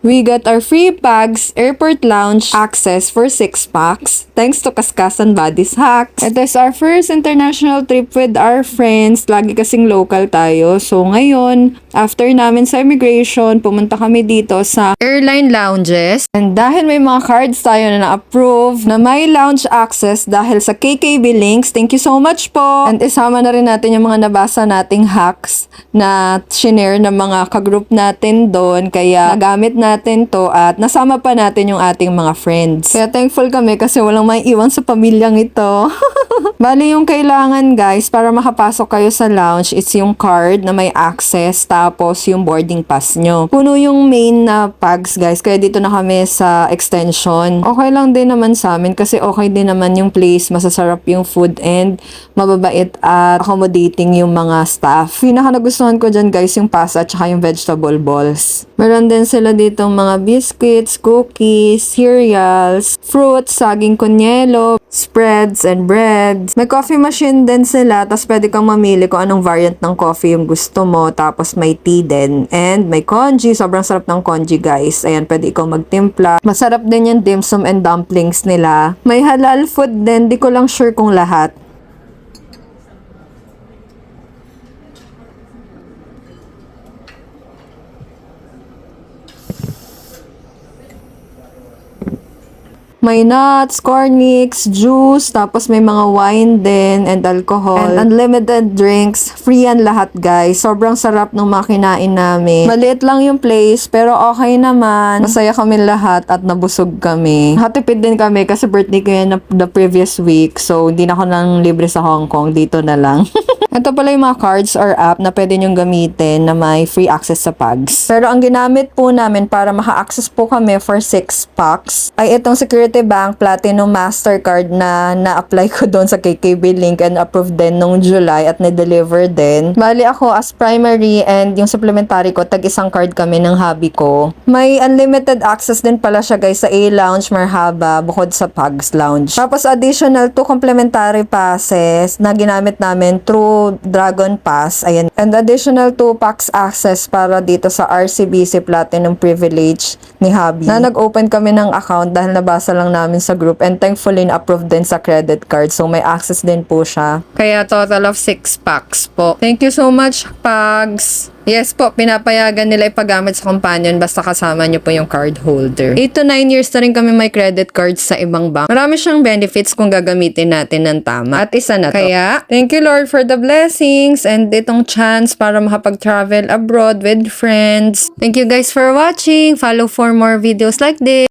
we got our free bags, airport lounge access for 6 packs. Thanks to Kaskasan Buddies Hacks. Ito is our first international trip with our friends. Lagi kasing local tayo. So ngayon, after namin sa immigration, pumunta kami dito sa airline lounges. And dahil may mga cards tayo na na-approve na may lounge access dahil sa KKB links, thank you so much po. And isama na rin natin yung mga nabasa nating hacks na shinare ng mga kagroup natin doon. Kaya nagamit natin to at nasama pa natin yung ating mga friends. Kaya thankful kami kasi walang may iwan sa pamilyang ito. Bali yung kailangan guys para makapasok kayo sa lounge, it's yung card na may access tapos yung boarding pass nyo. Puno yung main na pags guys, kaya dito na kami sa extension. Okay lang din naman sa amin kasi okay din naman yung place, masasarap yung food and mababait at accommodating yung mga staff. Pinaka nagustuhan ko dyan guys yung pasta at saka yung vegetable balls. Meron din sila ditong mga biscuits, cookies, cereals, fruits, saging kunyelo, spreads and breads. May coffee machine din sila, tapos pwede kang mamili kung anong variant ng coffee yung gusto mo, tapos may tea din. And may congee, sobrang sarap ng congee guys. Ayan, pwede ikaw magtimpla. Masarap din yung dim sum and dumplings nila. May halal food din, di ko lang sure kung lahat. May nuts, cornix, juice, tapos may mga wine din and alcohol. And unlimited drinks. Free yan lahat guys. Sobrang sarap nung makinain namin. Maliit lang yung place pero okay naman. Masaya kami lahat at nabusog kami. Hatipid din kami kasi birthday ko yan the previous week. So hindi na ako nang libre sa Hong Kong. Dito na lang. Ito pala yung mga cards or app na pwede nyong gamitin na may free access sa Pags. Pero ang ginamit po namin para maka-access po kami for 6 packs ay itong Security Bank Platinum Mastercard na na-apply ko doon sa KKB link and approved din nung July at na-deliver din. Bali ako as primary and yung supplementary ko, tag-isang card kami ng hubby ko. May unlimited access din pala siya guys sa A-Lounge, Marhaba, bukod sa Pags Lounge. Tapos additional 2 complimentary passes na ginamit namin through Dragon Pass. Ayan. And additional 2 packs access para dito sa RCBC Platinum Privilege ni hubby. Na nag-open kami ng account dahil nabasa lang namin sa group and thankfully approved din sa credit card. So may access din po siya. Kaya total of 6 packs po. Thank you so much, Pags. Yes po, pinapayagan nila ipagamit sa companion basta kasama nyo po yung card holder. 8 to 9 years na rin kami may credit cards sa ibang bank. Marami siyang benefits kung gagamitin natin ng tama. At isa na to. Kaya, thank you Lord for the blessings and itong chance para makapag-travel abroad with friends. Thank you guys for watching. Follow for more videos like this.